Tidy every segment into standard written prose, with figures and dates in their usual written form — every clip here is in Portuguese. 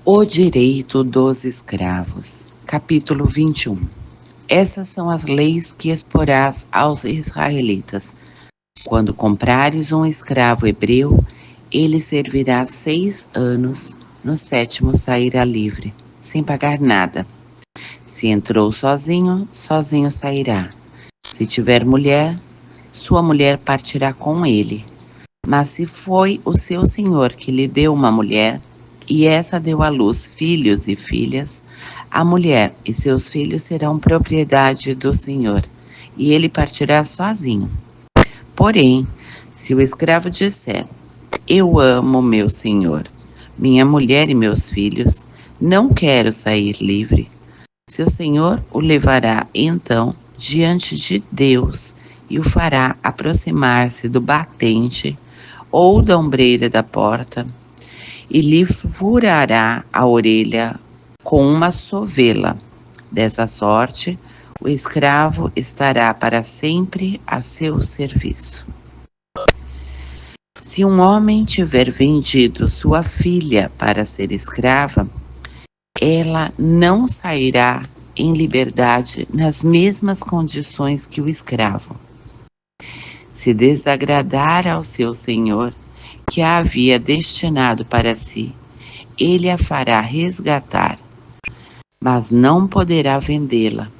O direito dos escravos. Capítulo 21. Essas são as leis que exporás aos israelitas. Quando comprares um escravo hebreu, ele servirá 6 anos, no 7º sairá livre, sem pagar nada. Se entrou sozinho, sozinho sairá. Se tiver mulher, sua mulher partirá com ele. Mas se foi o seu senhor que lhe deu uma mulher, e essa deu à luz filhos e filhas, a mulher e seus filhos serão propriedade do senhor, e ele partirá sozinho. Porém, se o escravo disser: eu amo meu senhor, minha mulher e meus filhos, não quero sair livre, seu senhor o levará então diante de Deus e o fará aproximar-se do batente ou da ombreira da porta, e lhe furará a orelha com uma sovela. Dessa sorte, o escravo estará para sempre a seu serviço. Se um homem tiver vendido sua filha para ser escrava, ela não sairá em liberdade nas mesmas condições que o escravo. Se desagradar ao seu senhor, que a havia destinado para si, ele a fará resgatar, mas não poderá vendê-la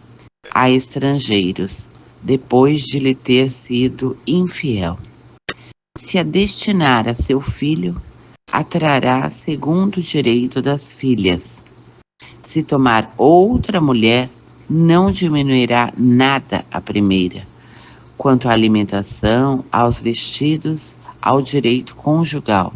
a estrangeiros, depois de lhe ter sido infiel. Se a destinar a seu filho, a trará segundo o direito das filhas. Se tomar outra mulher, não diminuirá nada a primeira, quanto à alimentação, aos vestidos, ao direito conjugal.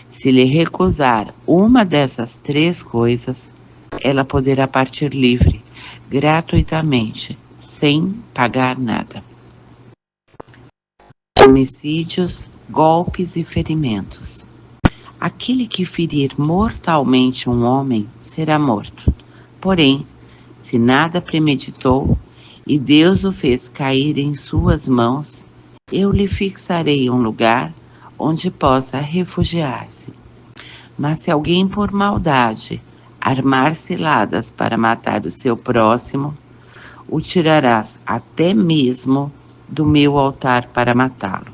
Se lhe recusar uma dessas 3 coisas, ela poderá partir livre, gratuitamente, sem pagar nada. Homicídios, golpes e ferimentos. Aquele que ferir mortalmente um homem será morto. Porém, se nada premeditou e Deus o fez cair em suas mãos, eu lhe fixarei um lugar onde possa refugiar-se. Mas se alguém por maldade armar ciladas para matar o seu próximo, o tirarás até mesmo do meu altar para matá-lo.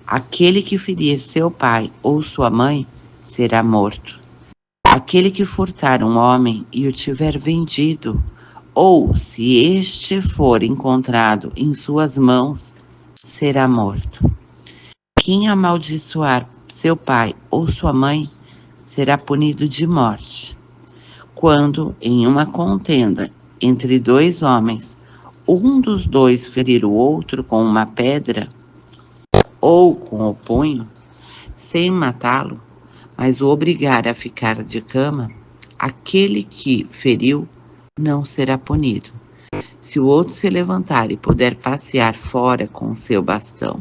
Aquele que ferir seu pai ou sua mãe será morto. Aquele que furtar um homem e o tiver vendido, ou se este for encontrado em suas mãos, será morto. Quem amaldiçoar seu pai ou sua mãe será punido de morte. Quando, em uma contenda entre 2 homens, um dos 2 ferir o outro com uma pedra ou com o punho, sem matá-lo, mas o obrigar a ficar de cama, aquele que feriu não será punido, se o outro se levantar e puder passear fora com seu bastão,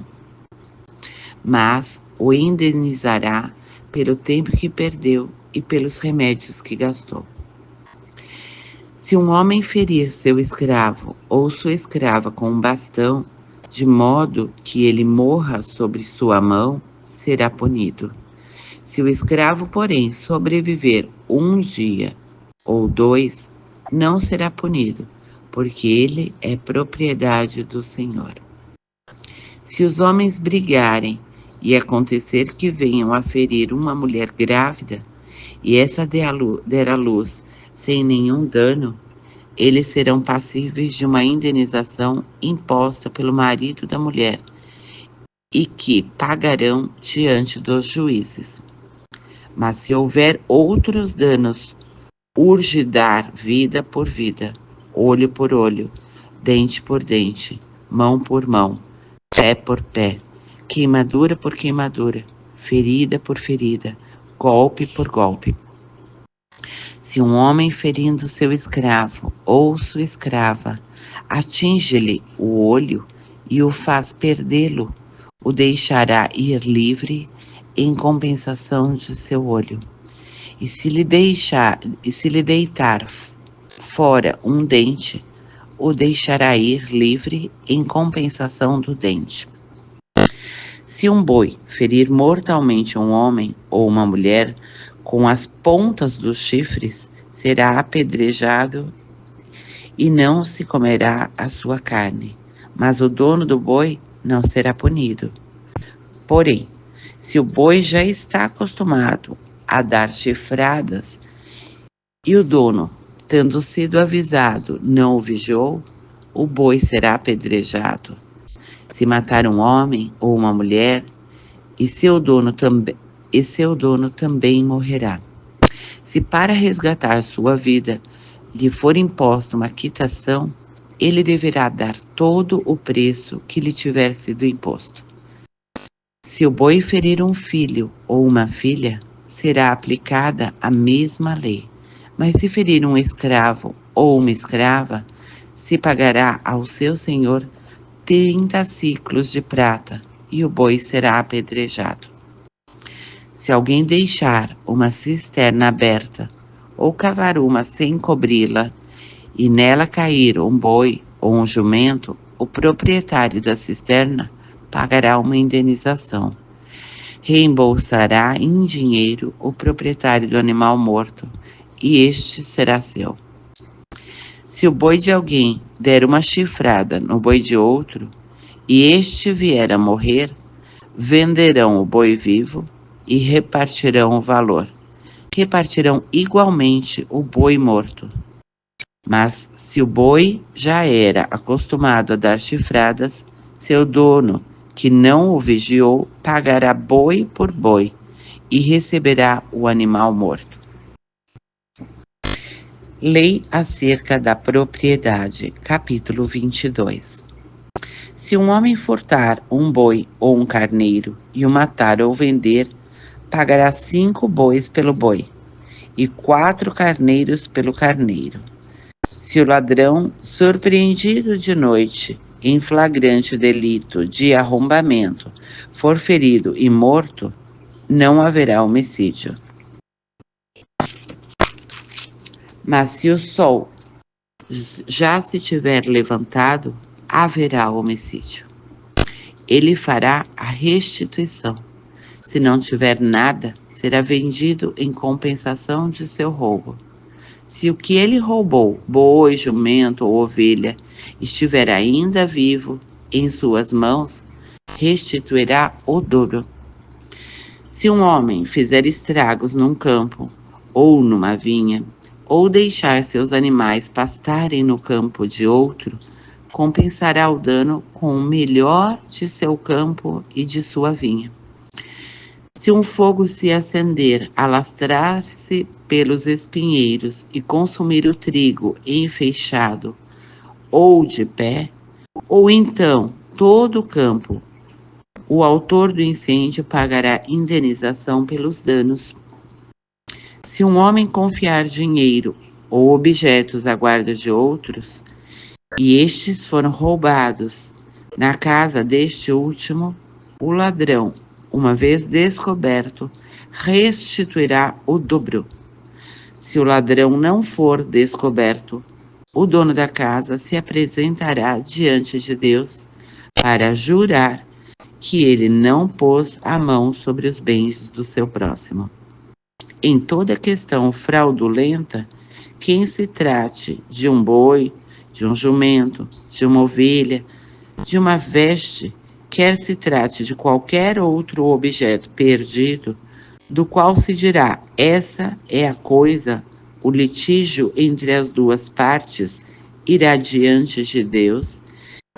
mas o indenizará pelo tempo que perdeu e pelos remédios que gastou. Se um homem ferir seu escravo ou sua escrava com um bastão, de modo que ele morra sobre sua mão, será punido. Se o escravo, porém, sobreviver 1 dia ou 2, não será punido, porque ele é propriedade do Senhor. Se os homens brigarem e acontecer que venham a ferir uma mulher grávida, e essa der à luz sem nenhum dano, eles serão passíveis de uma indenização imposta pelo marido da mulher e que pagarão diante dos juízes. Mas se houver outros danos, urge dar vida por vida, olho por olho, dente por dente, mão por mão, pé por pé, queimadura por queimadura, ferida por ferida, golpe por golpe. Se um homem ferindo seu escravo ou sua escrava atinge-lhe o olho e o faz perdê-lo, o deixará ir livre em compensação de seu olho. E se lhe deitar fora um dente, o deixará ir livre em compensação do dente. Se um boi ferir mortalmente um homem ou uma mulher, com as pontas dos chifres, será apedrejado e não se comerá a sua carne, mas o dono do boi não será punido. Porém, se o boi já está acostumado a dar chifradas e o dono, tendo sido avisado, não o vigiou, o boi será apedrejado. Se matar um homem ou uma mulher, e seu dono também morrerá. Se para resgatar sua vida lhe for imposta uma quitação, ele deverá dar todo o preço que lhe tiver sido imposto. Se o boi ferir um filho ou uma filha, será aplicada a mesma lei. Mas se ferir um escravo ou uma escrava, se pagará ao seu senhor 30 siclos de prata, e o boi será apedrejado. Se alguém deixar uma cisterna aberta ou cavar uma sem cobri-la, e nela cair um boi ou um jumento, o proprietário da cisterna pagará uma indenização. Reembolsará em dinheiro o proprietário do animal morto, e este será seu. Se o boi de alguém der uma chifrada no boi de outro, e este vier a morrer, venderão o boi vivo e repartirão o valor. Repartirão igualmente o boi morto. Mas se o boi já era acostumado a dar chifradas, seu dono, que não o vigiou, pagará boi por boi e receberá o animal morto. Lei acerca da propriedade, capítulo 22. Se um homem furtar um boi ou um carneiro e o matar ou vender, pagará 5 bois pelo boi e 4 carneiros pelo carneiro. Se o ladrão, surpreendido de noite em flagrante delito de arrombamento, for ferido e morto, não haverá homicídio. Mas se o sol já se tiver levantado, haverá homicídio. Ele fará a restituição. Se não tiver nada, será vendido em compensação de seu roubo. Se o que ele roubou, boi, jumento ou ovelha, estiver ainda vivo em suas mãos, restituirá o dobro. Se um homem fizer estragos num campo ou numa vinha, ou deixar seus animais pastarem no campo de outro, compensará o dano com o melhor de seu campo e de sua vinha. Se um fogo se acender, alastrar-se pelos espinheiros e consumir o trigo enfeixado ou de pé, ou então todo o campo, o autor do incêndio pagará indenização pelos danos. Se um homem confiar dinheiro ou objetos à guarda de outros, e estes foram roubados na casa deste último, o ladrão, uma vez descoberto, restituirá o dobro. Se o ladrão não for descoberto, o dono da casa se apresentará diante de Deus para jurar que ele não pôs a mão sobre os bens do seu próximo. Em toda questão fraudulenta, quem se trate de um boi, de um jumento, de uma ovelha, de uma veste, quer se trate de qualquer outro objeto perdido, do qual se dirá, essa é a coisa, o litígio entre as duas partes irá diante de Deus,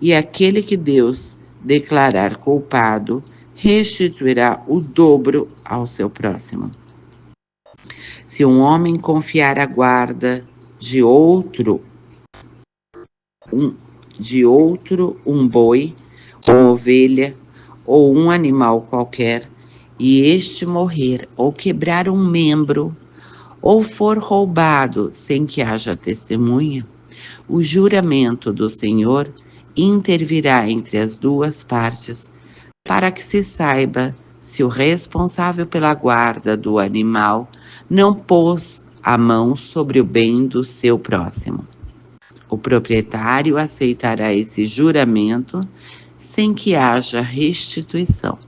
e aquele que Deus declarar culpado restituirá o dobro ao seu próximo. Se um homem confiar a guarda de outro um boi, uma ovelha ou um animal qualquer, e este morrer ou quebrar um membro, ou for roubado sem que haja testemunha, o juramento do Senhor intervirá entre as duas partes, para que se saiba se o responsável pela guarda do animal não pôs a mão sobre o bem do seu próximo. O proprietário aceitará esse juramento sem que haja restituição.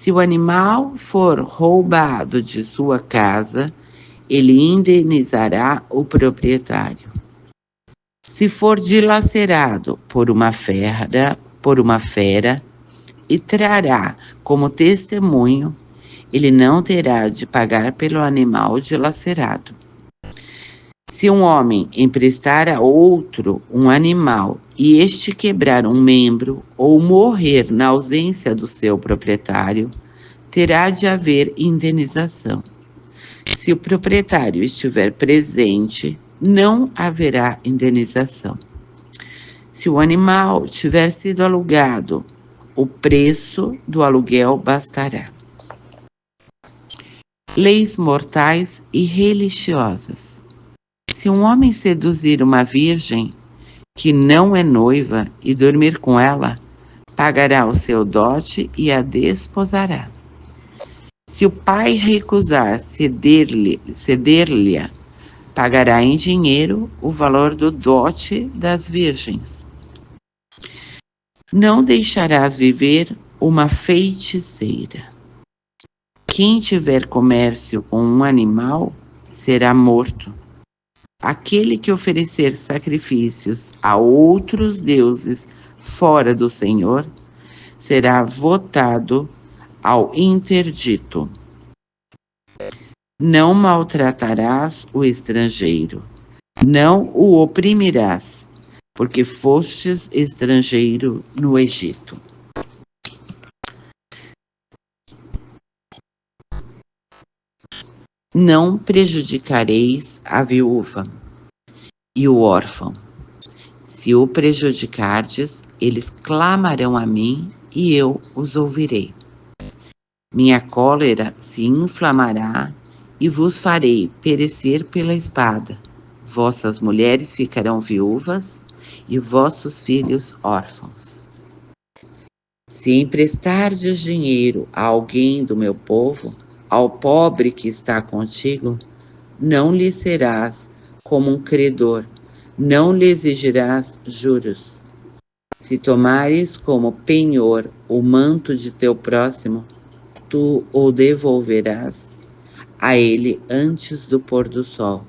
Se o animal for roubado de sua casa, ele indenizará o proprietário. Se for dilacerado por uma fera e trará como testemunho, ele não terá de pagar pelo animal dilacerado. Se um homem emprestar a outro um animal e este quebrar um membro ou morrer na ausência do seu proprietário, terá de haver indenização. Se o proprietário estiver presente, não haverá indenização. Se o animal tiver sido alugado, o preço do aluguel bastará. Leis mortais e religiosas. Se um homem seduzir uma virgem que não é noiva e dormir com ela, pagará o seu dote e a desposará. Se o pai recusar ceder-lhe, pagará em dinheiro o valor do dote das virgens. Não deixarás viver uma feiticeira. Quem tiver comércio com um animal será morto. Aquele que oferecer sacrifícios a outros deuses fora do Senhor será votado ao interdito. Não maltratarás o estrangeiro, não o oprimirás, porque fostes estrangeiro no Egito. Não prejudicareis a viúva e o órfão. Se o prejudicardes, eles clamarão a mim e eu os ouvirei. Minha cólera se inflamará e vos farei perecer pela espada. Vossas mulheres ficarão viúvas e vossos filhos órfãos. Se emprestardes dinheiro a alguém do meu povo, ao pobre que está contigo, não lhe serás como um credor, não lhe exigirás juros. Se tomares como penhor o manto de teu próximo, tu o devolverás a ele antes do pôr do sol,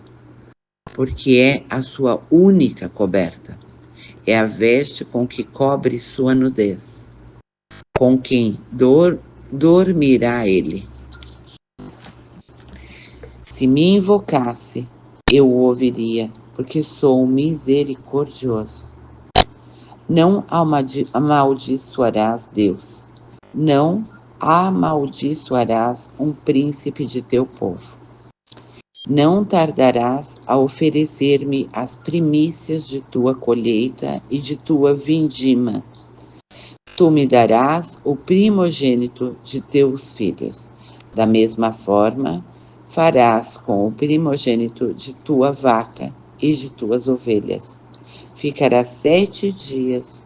porque é a sua única coberta, é a veste com que cobre sua nudez, com quem dormirá ele. Se me invocasse, eu o ouviria, porque sou misericordioso. Não amaldiçoarás Deus, não amaldiçoarás um príncipe de teu povo. Não tardarás a oferecer-me as primícias de tua colheita e de tua vindima. Tu me darás o primogênito de teus filhos. Da mesma forma, farás com o primogênito de tua vaca e de tuas ovelhas. Ficará 7 dias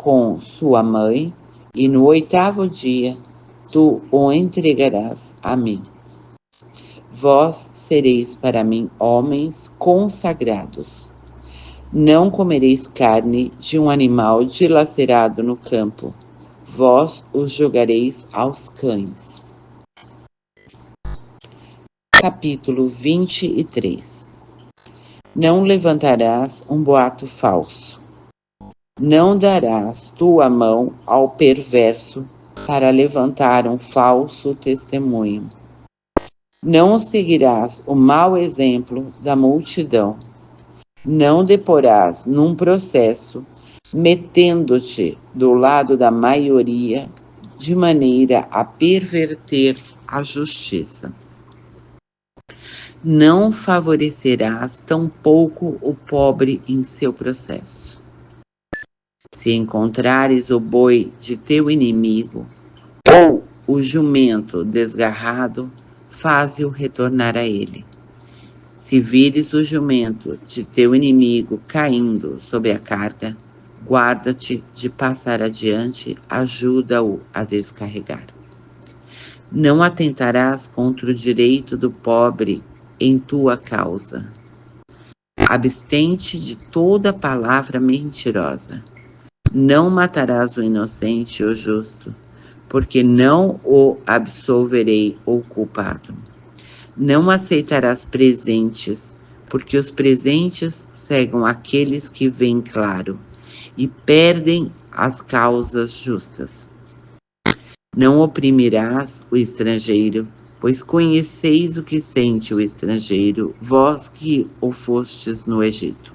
com sua mãe, e no 8º dia tu o entregarás a mim. Vós sereis para mim homens consagrados. Não comereis carne de um animal dilacerado no campo. Vós os jogareis aos cães. Capítulo 23. Não levantarás um boato falso. Não darás tua mão ao perverso para levantar um falso testemunho. Não seguirás o mau exemplo da multidão. Não deporás num processo, metendo-te do lado da maioria, de maneira a perverter a justiça. Não favorecerás tampouco o pobre em seu processo. Se encontrares o boi de teu inimigo, ou o jumento desgarrado, faze-o retornar a ele. Se vires o jumento de teu inimigo caindo sob a carga, guarda-te de passar adiante, ajuda-o a descarregar. Não atentarás contra o direito do pobre em tua causa. Abstente de toda palavra mentirosa. Não matarás o inocente e o justo, porque não o absolverei o culpado. Não aceitarás presentes, porque os presentes cegam aqueles que veem claro e perdem as causas justas. Não oprimirás o estrangeiro, pois conheceis o que sente o estrangeiro, vós que o fostes no Egito.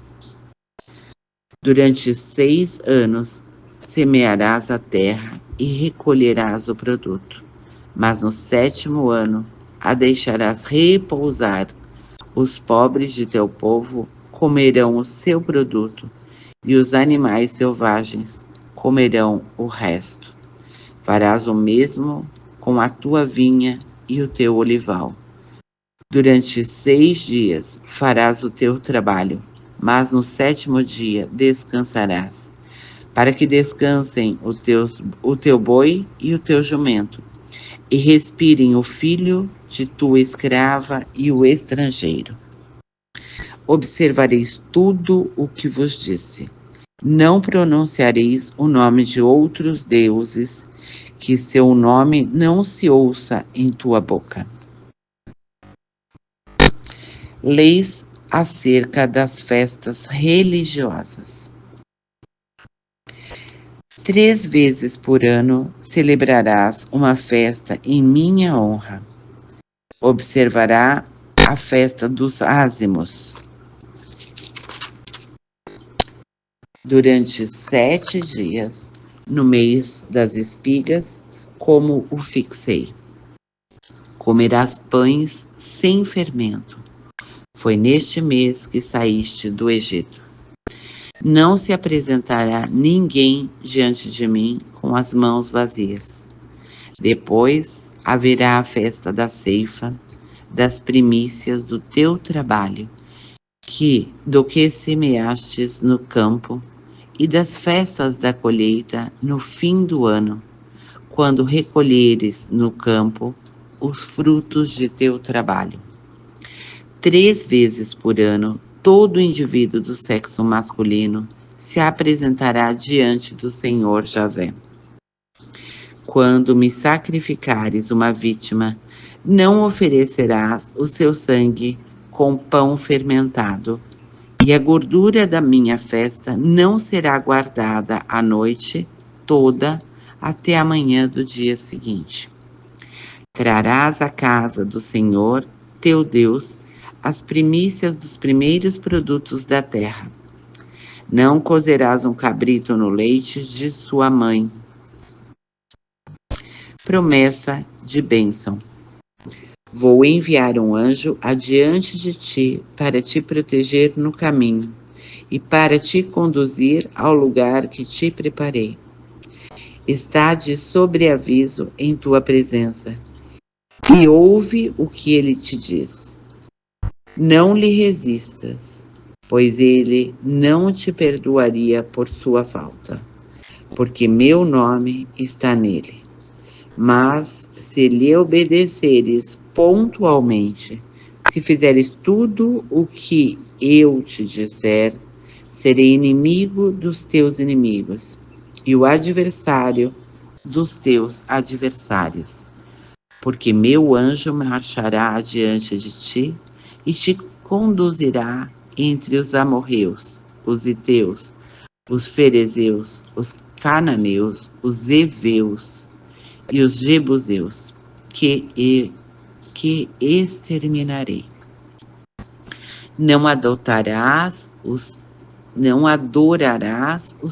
Durante 6 anos semearás a terra e recolherás o produto, mas no 7º ano a deixarás repousar. Os pobres de teu povo comerão o seu produto, e os animais selvagens comerão o resto. Farás o mesmo com a tua vinha e o teu olival. Durante 6 dias farás o teu trabalho, mas no 7º dia descansarás, para que descansem o teu boi e o teu jumento, e respirem o filho de tua escrava e o estrangeiro. Observareis tudo o que vos disse. Não pronunciareis o nome de outros deuses, que seu nome não se ouça em tua boca. Leis acerca das festas religiosas. 3 vezes por ano celebrarás uma festa em minha honra. Observará a festa dos ázimos. Durante 7 dias, no mês das espigas, como o fixei. Comerás pães sem fermento. Foi neste mês que saíste do Egito. Não se apresentará ninguém diante de mim com as mãos vazias. Depois haverá a festa da ceifa, das primícias do teu trabalho, do que semeastes no campo, e das festas da colheita no fim do ano, quando recolheres no campo os frutos de teu trabalho. 3 vezes por ano, todo indivíduo do sexo masculino se apresentará diante do Senhor Javé. Quando me sacrificares uma vítima, não oferecerás o seu sangue com pão fermentado, e a gordura da minha festa não será guardada a noite toda até a manhã do dia seguinte. Trarás à casa do Senhor, teu Deus, as primícias dos primeiros produtos da terra. Não cozerás um cabrito no leite de sua mãe. Promessa de bênção. Vou enviar um anjo adiante de ti para te proteger no caminho e para te conduzir ao lugar que te preparei. Está de sobreaviso em tua presença e ouve o que ele te diz. Não lhe resistas, pois ele não te perdoaria por sua falta, porque meu nome está nele. Mas se lhe obedeceres pontualmente, se fizeres tudo o que eu te disser, serei inimigo dos teus inimigos e o adversário dos teus adversários. Porque meu anjo marchará adiante de ti e te conduzirá entre os amorreus, os heteus, os ferezeus, os cananeus, os heveus e os jebuseus, que exterminarei. Não adorarás os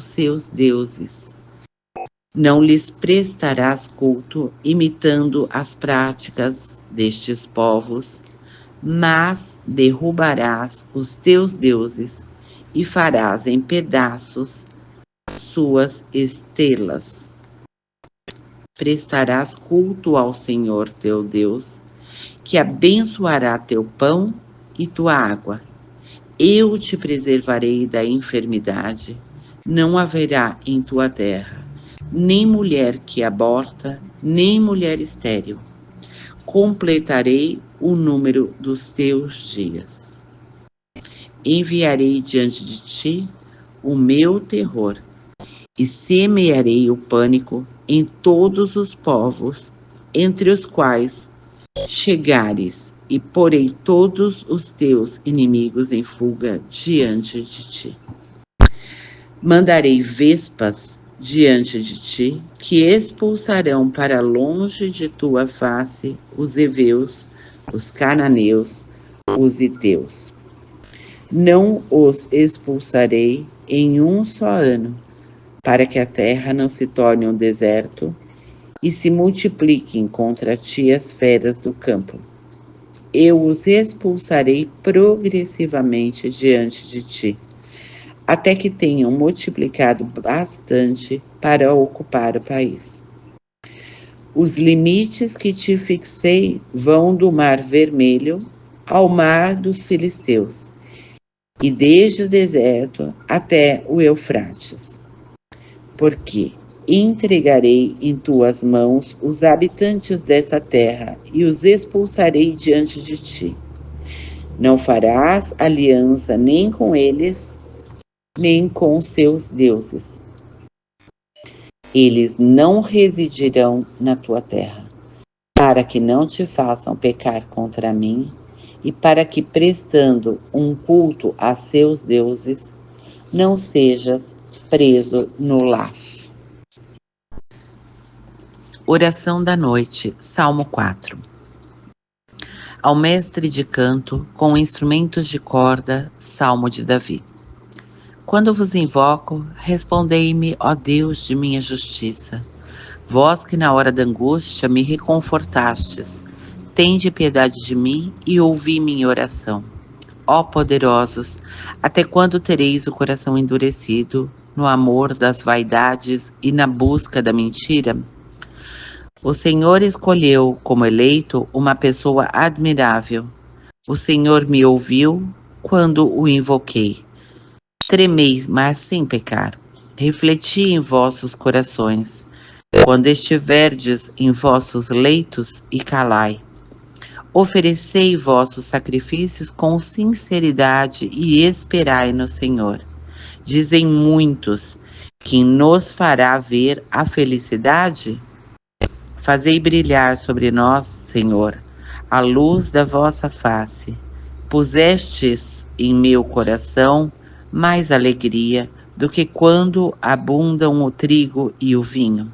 seus deuses. Não lhes prestarás culto imitando as práticas destes povos, mas derrubarás os teus deuses e farás em pedaços suas estelas. Prestarás culto ao Senhor teu Deus, que abençoará teu pão e tua água. Eu te preservarei da enfermidade, não haverá em tua terra nem mulher que aborta, nem mulher estéril. Completarei o número dos teus dias. Enviarei diante de ti o meu terror e semearei o pânico em todos os povos, entre os quais chegares, e porei todos os teus inimigos em fuga diante de ti. Mandarei vespas diante de ti, que expulsarão para longe de tua face os heveus, os cananeus, os heteus. Não os expulsarei em um só ano, para que a terra não se torne um deserto e se multipliquem contra ti as feras do campo. Eu os expulsarei progressivamente diante de ti, até que tenham multiplicado bastante para ocupar o país. Os limites que te fixei vão do Mar Vermelho ao Mar dos Filisteus, e desde o deserto até o Eufrates. Porque entregarei em tuas mãos os habitantes dessa terra e os expulsarei diante de ti. Não farás aliança nem com eles, nem com seus deuses. Eles não residirão na tua terra, para que não te façam pecar contra mim, e para que, prestando um culto a seus deuses, não sejas preso no laço. Oração da noite, Salmo 4. Ao mestre de canto, com instrumentos de corda, Salmo de Davi. Quando vos invoco, respondei-me, ó Deus de minha justiça. Vós que na hora da angústia me reconfortastes, tende piedade de mim e ouvi minha oração. Ó poderosos, até quando tereis o coração endurecido, no amor das vaidades e na busca da mentira? O Senhor escolheu como eleito uma pessoa admirável. O Senhor me ouviu quando o invoquei. Tremei, mas sem pecar. Refleti em vossos corações, quando estiverdes em vossos leitos, e calai. Oferecei vossos sacrifícios com sinceridade e esperai no Senhor. Dizem muitos, quem nos fará ver a felicidade? Fazei brilhar sobre nós, Senhor, a luz da vossa face. Pusestes em meu coração mais alegria do que quando abundam o trigo e o vinho.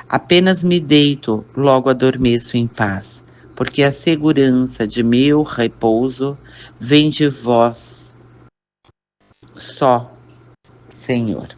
Apenas me deito, logo adormeço em paz, porque a segurança de meu repouso vem de vós só, Senhor.